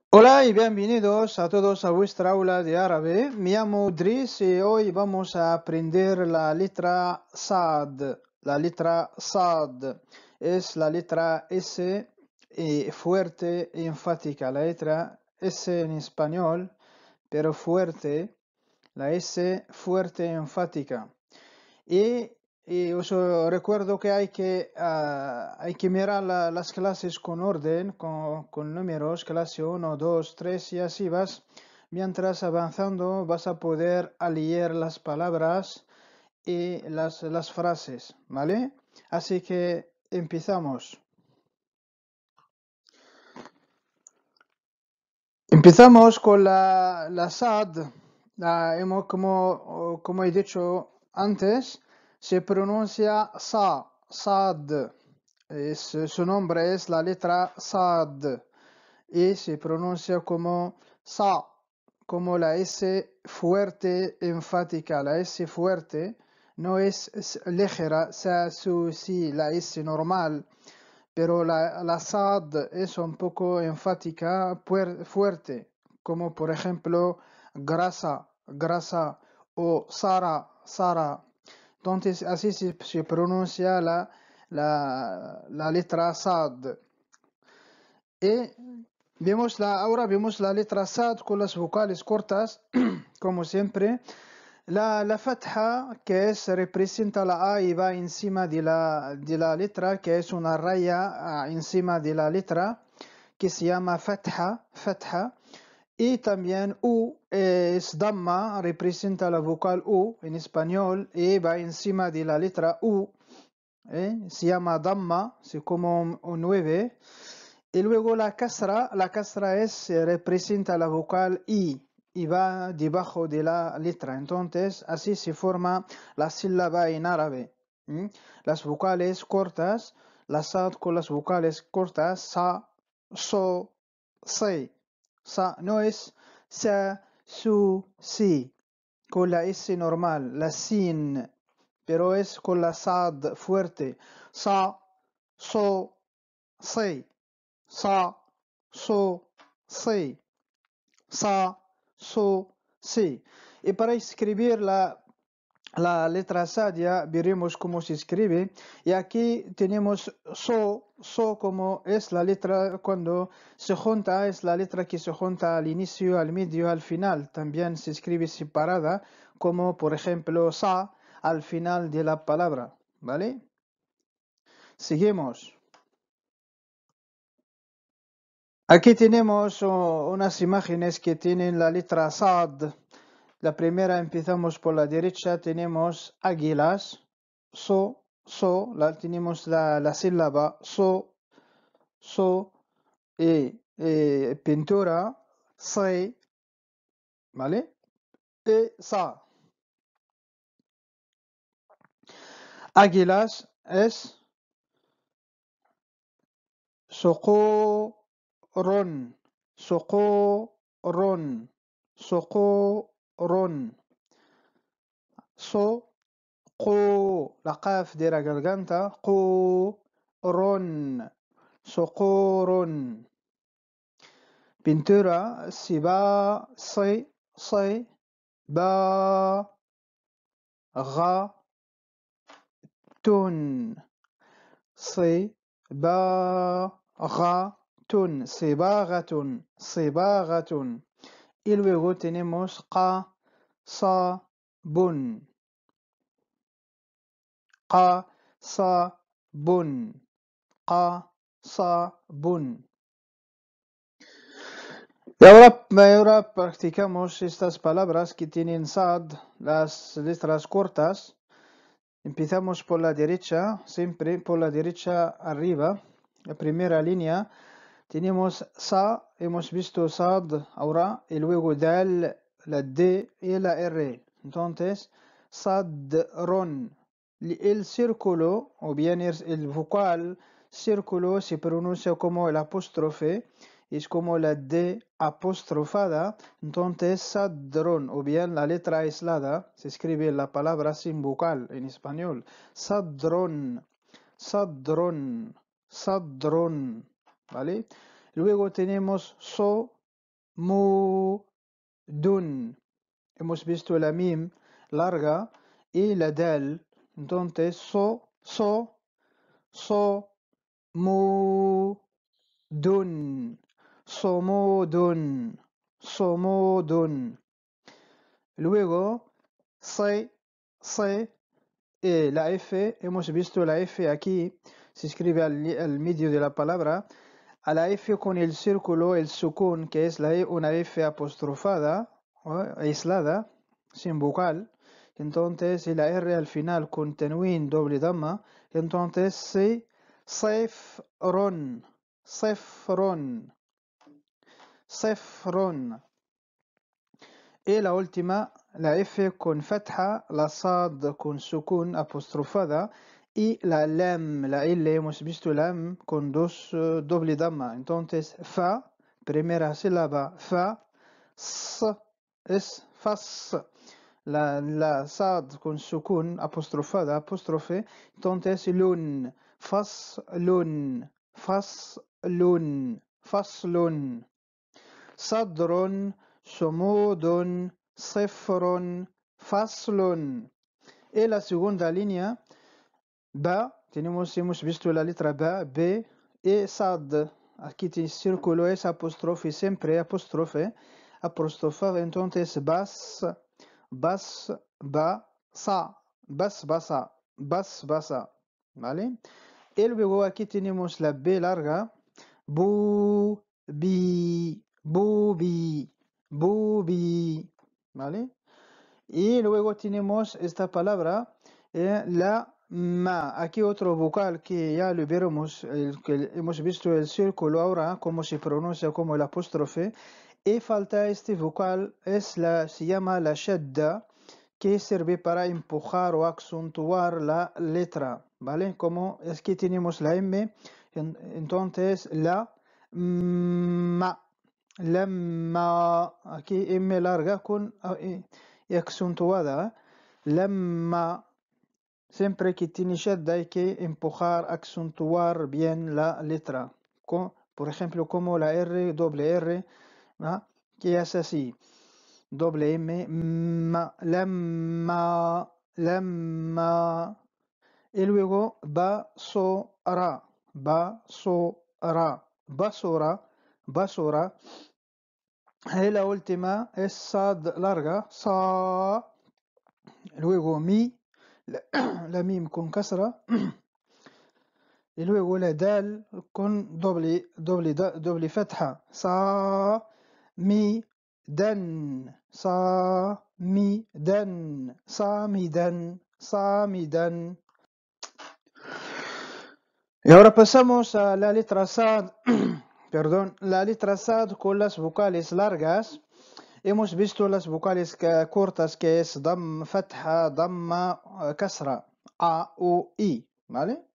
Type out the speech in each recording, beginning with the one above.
Hola y bienvenidos a todos a vuestra aula de árabe. Me llamo Dries y hoy vamos a aprender la letra Sad. La letra Sad es la letra S fuerte e enfática. La letra S en español, pero fuerte. La S fuerte e enfática. Y, y os recuerdo que hay que mirar las clases con orden, con números, clase 1, 2, 3 y así vas. Mientras avanzando vas a poder leer las palabras y las frases, ¿vale? Así que empezamos. Empezamos con la SAD. Como he dicho antes, se pronuncia SAD. Su nombre es la letra SAD y se pronuncia como SA, como la S fuerte enfática. La S fuerte no es ligera, sa, su, si, la S normal, pero la SAD es un poco enfática, fuerte, como por ejemplo grasa, grasa o Sara. Entonces así se pronuncia la letra SAD. Y ahora vemos la letra SAD con las vocales cortas, como siempre. La fatha, que representa la A y va encima de la letra, que es una raya encima de la letra, que se llama fatha. Y también U es Dhamma, representa la vocal U en español y va encima de la letra U. Se llama Dhamma, es como un 9. Y luego la casra representa la vocal I y va debajo de la letra. Entonces, así se forma la sílaba en árabe. Las vocales cortas, la sad con las vocales cortas, sa, so, se. Sa no es sa, su, si, con la S normal, la sin, pero es con la sad fuerte. Sa, so, se. Sa, so, si, sa, so, si. Y para escribir la letra sadia veremos cómo se escribe. Y aquí tenemos so como es la letra cuando se junta, es la letra que se junta al inicio, al medio, al final. También se escribe separada, como por ejemplo sa al final de la palabra. ¿Vale? Seguimos. Aquí tenemos unas imágenes que tienen la letra Sad. La primera empezamos por la derecha, tenemos águilas, tenemos la sílaba so, y pintura, se, ¿vale? Y sa. Águilas es socorron, socorron, socorron. La qaf de la garganta, ron, socorron. Pintura, si ba, ba, ra, tun, si, ba, ra, tun, sibaratun. Y luego tenemos qa, sa, bun. قصب قصب. Y ahora practicamos estas palabras que tienen sad, las letras cortas. Empezamos por la derecha, siempre por la derecha arriba. La primera línea tenemos sa, hemos visto sad ahora, y luego dal, la D y la R. Entonces, sadron. El círculo, o bien el vocal círculo, se pronuncia como el apóstrofe, es como la D apostrofada. Entonces, sadron, o bien la letra aislada, se escribe la palabra sin vocal en español. Sadron, sadron, sadron. ¿Vale? Luego tenemos dun. Hemos visto la mim larga y la dal. Entonces, dun. Somodun. Luego, se, la F, hemos visto la F aquí, se escribe al medio de la palabra. A la F con el círculo, el sukun, que es una F apostrofada, aislada, sin vocal. Entonces, y la R al final con tenwin, doble dama. Entonces, sefron. Y la última, la F con fatha, la sad con sukun apostrofada y la lam, la L hemos visto lam con dos doble dama. Entonces fa, primera sílaba fa, s es fas. La sad con sukun apostrofada, apóstrofe. Entonces lun, faslun. صدر صمود صفر فصل. Y la segunda línea, ba, hemos visto la letra ba, b, y sad. Aquí el círculo es apóstrofe, siempre apóstrofe, apostrofado. Entonces bas, ba, sa, basa, ¿vale? Y luego aquí tenemos la b larga, bu, bi, bubi, ¿vale? Y luego tenemos esta palabra, la ma. Aquí otro vocal que ya lo veremos, que hemos visto el círculo ahora, cómo se pronuncia como el apóstrofe. Y falta este vocal, se llama la shadda, que sirve para empujar o acentuar la letra, ¿vale? Como es que tenemos la M, entonces la ma. Lamma, aquí M larga con acentuada. Lamma, siempre que tiene shadda hay que empujar, acentuar bien la letra. Por ejemplo, como la R, doble R, ¿no? Que es así. Doble M, lamma. Y luego basora. Y la última es sad larga, sa. Luego mi, la mim con kasra. Y luego la dal con doble fatha. Sa, mi, dan. Samidan. Y ahora pasamos a la letra sad. Perdón, la letra sad con las vocales largas. Hemos visto las vocales cortas que es dam, fatha, damma, kasra, a, u, i, ¿vale?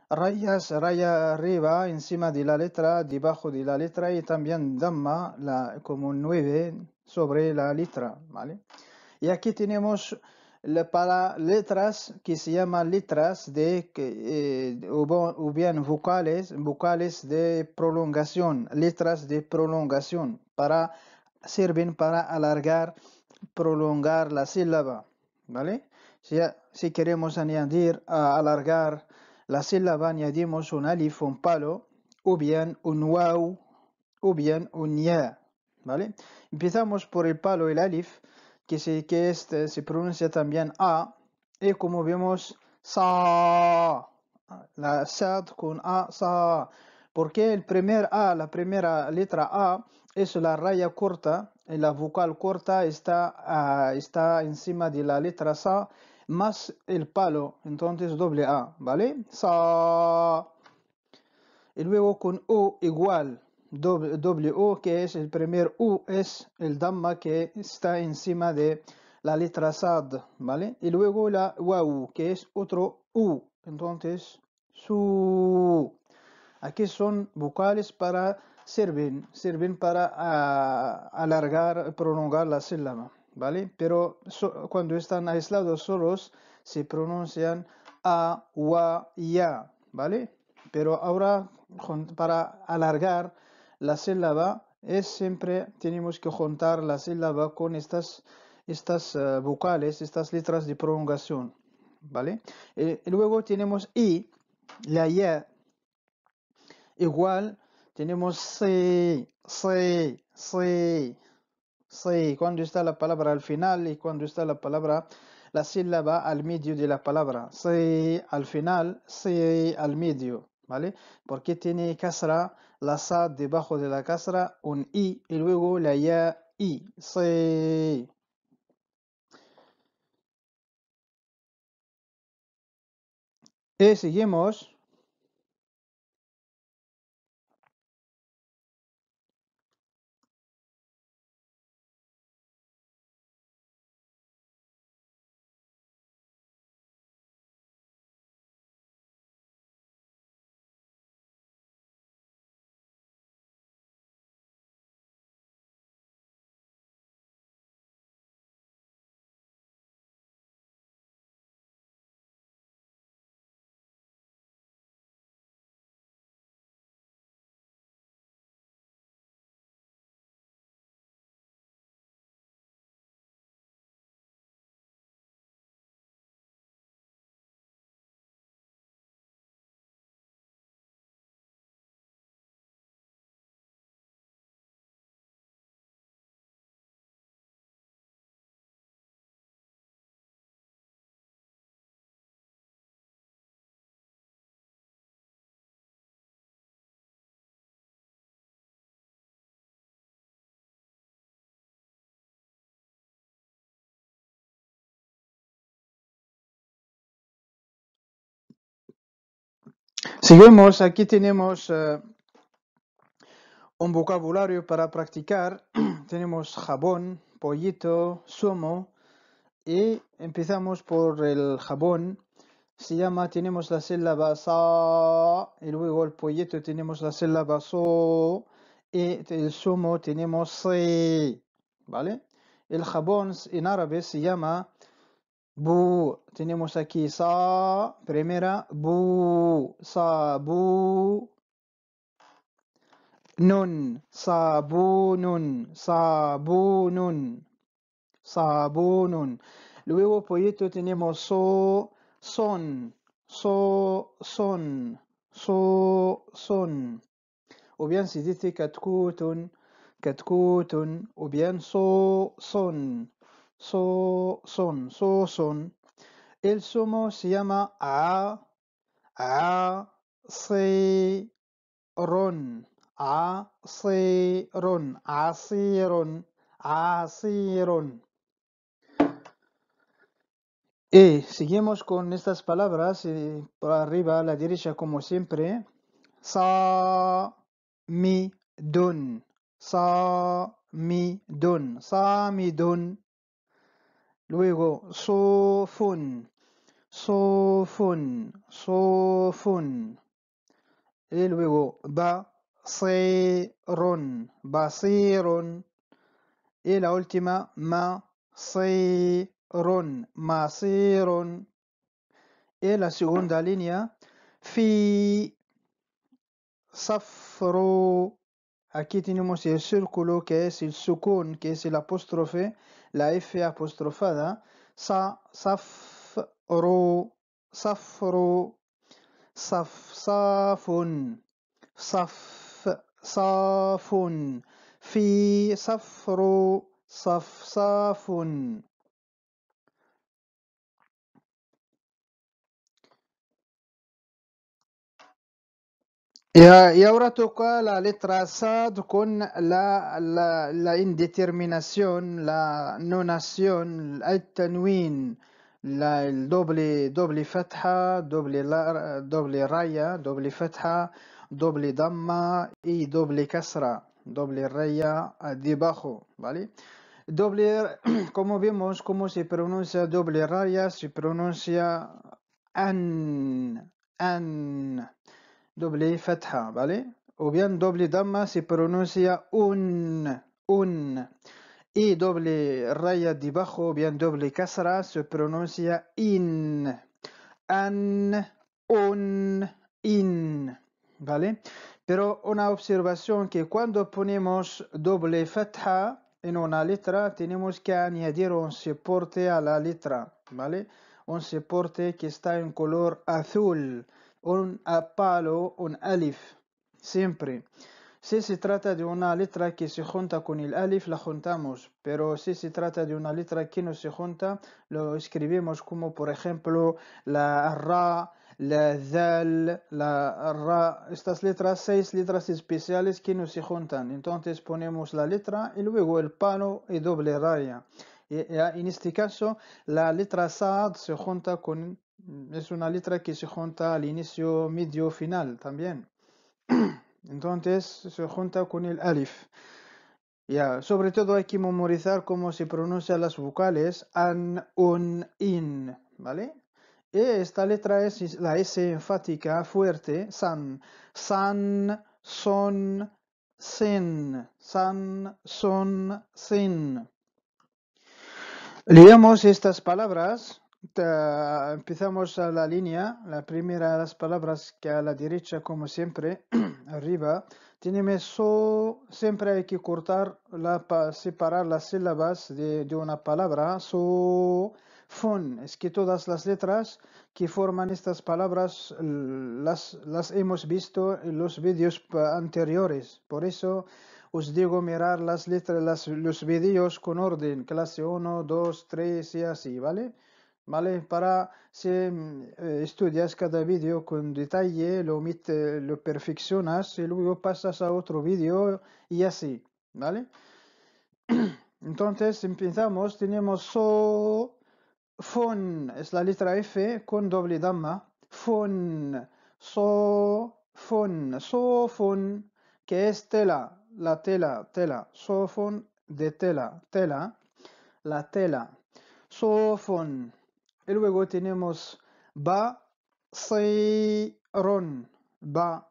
Raya arriba, encima de la letra, debajo de la letra y también damma, como 9 sobre la letra, ¿vale? Y aquí tenemos para letras que se llaman letras o bien vocales de prolongación, letras de prolongación, sirven para alargar, prolongar la sílaba, ¿vale? Si queremos alargar la sílaba, añadimos un alif, un palo, o bien un waw, o bien un ya, ¿vale? Empezamos por el palo, el alif, que se pronuncia también a, y como vemos, sa, la sad con a, sa, porque la primera letra a es la raya corta, y la vocal corta está encima de la letra sa, más el palo, entonces doble a, ¿vale? Sa. Y luego con u igual, doble u, que es el primer u, es el damma que está encima de la letra sad, ¿vale? Y luego la waw, que es otro u, entonces su. Aquí son vocales sirven para alargar, prolongar la sílaba, ¿vale? Pero cuando están aislados solos, se pronuncian a, wa, ya, ¿vale? Pero ahora, para alargar la sílaba, es siempre tenemos que juntar la sílaba con estas vocales, estas letras de prolongación, ¿vale? Y luego tenemos I, la Y, igual tenemos C, cuando está la palabra al final y cuando está la sílaba al medio de la palabra. C al final, C al medio, ¿vale? Porque tiene kasra, la sa debajo de la kasra, un I y luego la ya I. C. Y seguimos. Seguimos, aquí tenemos un vocabulario para practicar. Tenemos jabón, pollito, zumo y empezamos por el jabón. Tenemos la sílaba sa y luego el pollito tenemos la sílaba so y el zumo tenemos si, ¿vale? El jabón en árabe se llama bu. Tenemos aquí sa, primera, bu, sabu, nun, sabunun, sabunun, sabunun. Luego pollito tenemos son, son. O bien se dice katkutun, o bien son. El zumo se llama asirun, asirun. Y seguimos con estas palabras por arriba a la derecha como siempre. Samidun, samidun. Luego sofun, y luego basirun. Y la última masirun. Y la segunda línea fi safru. Aquí tenemos el círculo que es el sukun, que es el apóstrofe, la F apostrofada. Safru, safun, safun, fi safru, safun. Y ahora toca la letra Sad con la indeterminación, la nonación, el tanwin, el doble fatha, doble raya, doble fatha, doble damma y doble kasra, doble raya debajo, ¿vale? Como vemos cómo se pronuncia doble raya, se pronuncia an. Doble fatha, ¿vale? O bien doble damma se pronuncia un. Y doble raya debajo, o bien doble kasra se pronuncia in. An, un, in, ¿vale? Pero una observación que cuando ponemos doble fatha en una letra, tenemos que añadir un soporte a la letra, ¿vale? Un soporte que está en color azul, un palo, un alif, siempre. Si se trata de una letra que se junta con el alif, la juntamos, pero si se trata de una letra que no se junta, lo escribimos como por ejemplo la ra, la zal, la ra, estas letras, 6 letras especiales que no se juntan. Entonces ponemos la letra y luego el palo y doble raya. En este caso, la letra Saad se junta con, es una letra que se junta al inicio, medio, final también. Entonces se junta con el alif. Ya, sobre todo hay que memorizar cómo se pronuncian las vocales an, un, in, ¿vale? Y esta letra es la S enfática fuerte, san, san, son, sin, san, son, sin. Leemos estas palabras. Empezamos a la línea. La primera de las palabras que a la derecha, como siempre, arriba. Tenemos so. Siempre hay que cortar, separar las sílabas de una palabra. So, fun. Es que todas las letras que forman estas palabras las hemos visto en los vídeos anteriores. Por eso os digo mirar las letras, los vídeos con orden, clase 1, 2, 3 y así, ¿vale? ¿Vale? Para si estudias cada vídeo con detalle, lo perfeccionas y luego pasas a otro vídeo y así, ¿vale? Entonces empezamos, tenemos so, fon, es la letra F con doble dama, fon, so, fon, que es tela, la tela, tela, sofón de tela, tela, la tela, sofón. Y luego tenemos ba, ron, ba,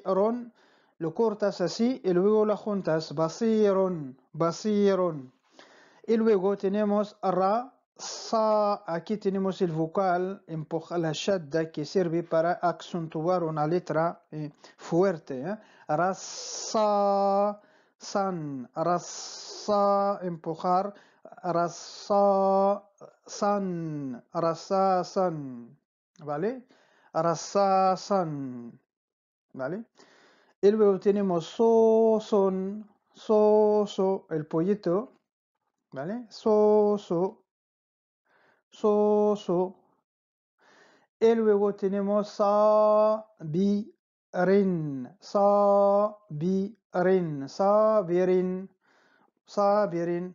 ron, lo cortas así y luego lo juntas, basiron, basiron. Y luego tenemos ra, sa, aquí tenemos el vocal, empuja la shadda que sirve para acentuar una letra fuerte. Rasa, san, rasa, empujar, rasa, san, ¿vale? Rasa, san, ¿vale? Y luego tenemos so, son, so, el pollito, ¿vale? So. Y luego tenemos sabirin,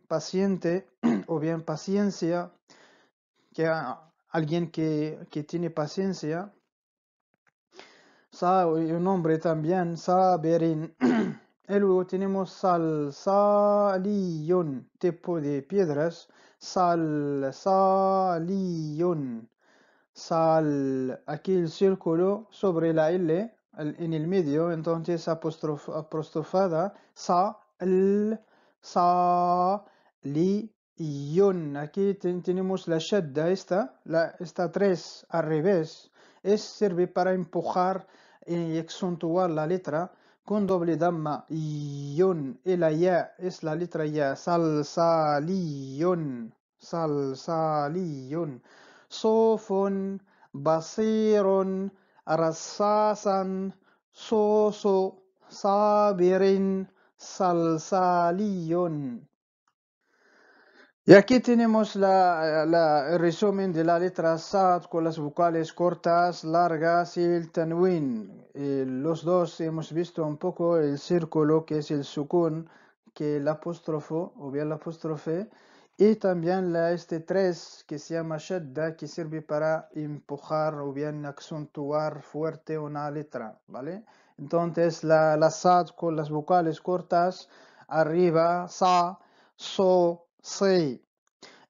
paciente o bien paciencia, que alguien que tiene paciencia. Y un nombre también, sabirin. Y luego tenemos saliyun, tipo de piedras, saliyun. Aquí el círculo sobre la L en el medio, entonces apostrofada, li, aquí tenemos la shadda, esta 3 al revés, sirve para empujar y acentuar la letra con doble damma, yun, y la ya es la letra ya, salsaliyun, صوف بصير رصاصا صوص صابر صلصالي. Y aquí tenemos el resumen de la letra Sad con las vocales cortas, largas y el tanwin. Los dos hemos visto un poco el círculo que es el sukun, que el apóstrofo o bien el apóstrofe, y también este 3 que se llama shadda, que sirve para empujar o bien acentuar fuerte una letra, ¿vale? Entonces la Sad con las vocales cortas, arriba, sa, so, si.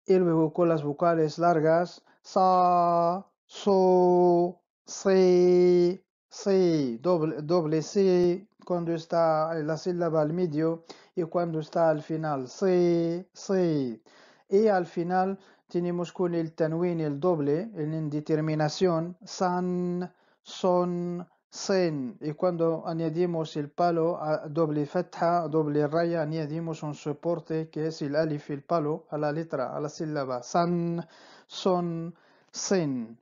Y luego con las vocales largas, sa, so, si, doble si cuando está la sílaba al medio y cuando está al final, si. Y al final tenemos con el tanwin el doble, en indeterminación, san, son, sin. Y cuando añadimos el palo a doble fatha, doble raya, añadimos un soporte que es el alif, el palo, a la letra, a la sílaba. San, son, sin.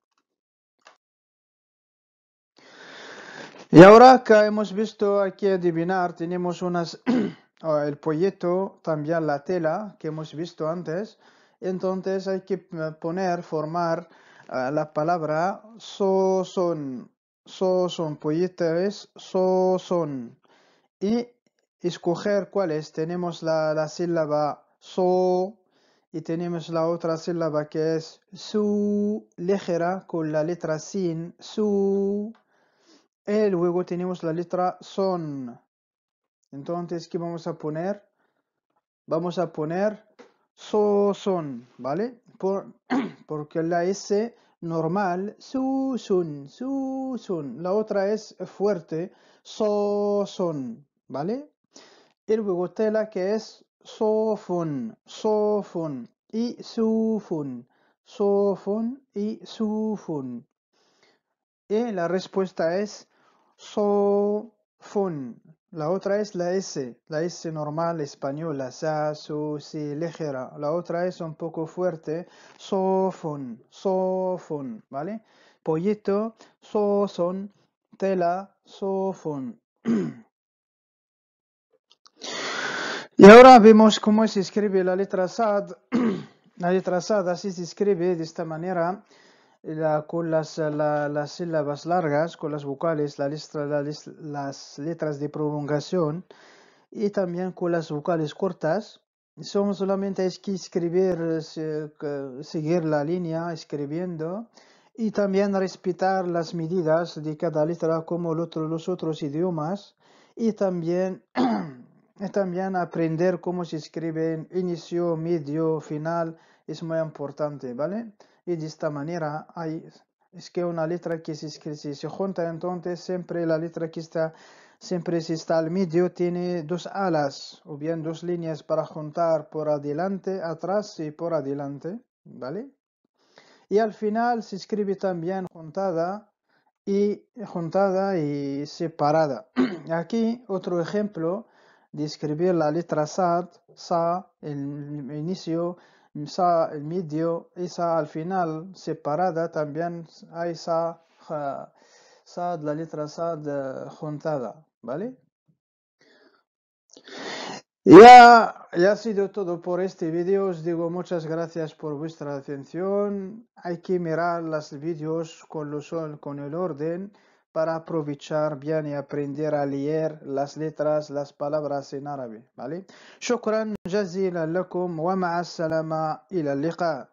Y ahora que hemos visto aquí adivinar, tenemos unas el pollito, también la tela que hemos visto antes. Entonces hay que formar la palabra son. Son, pollito es son. Y escoger cuáles. Tenemos la sílaba so y tenemos la otra sílaba que es su, ligera con la letra sin, su. Y luego tenemos la letra son. Entonces, ¿qué vamos a poner? Vamos a poner son, ¿vale? Porque la S normal, sun. La otra es fuerte, son, ¿vale? Y luego tela que es sofun y sufun, sofun y sufun. Y la respuesta es sofun. La otra es la S normal española, sa, su, si, ligera. La otra es un poco fuerte, sofun, ¿vale? Pollito, son, tela, sofun. Y ahora vemos cómo se escribe la letra sad. La letra sad así se escribe de esta manera. Con las sílabas largas, con las vocales, las letras de prolongación y también con las vocales cortas. Solamente hay que escribir, seguir la línea escribiendo y también respetar las medidas de cada letra como los otros idiomas y también, también aprender cómo se escribe inicio, medio, final es muy importante, ¿vale? Y de esta manera es que una letra que se junta, entonces siempre la letra que está, siempre si está al medio tiene dos alas o bien dos líneas para juntar por adelante, atrás y por adelante, ¿vale? Y al final se escribe también juntada y separada. Aquí otro ejemplo de escribir la letra sad, sa, el inicio, sa, el medio, y sa al final, separada también hay sa, sad, la letra sad juntada, ¿vale? Ya ha sido todo por este vídeo. Os digo muchas gracias por vuestra atención. Hay que mirar los vídeos con el orden para aprovechar bien y aprender a leer las letras, las palabras en árabe, ¿vale? شكرا جزيلا لكم ومع السلامة إلى اللقاء.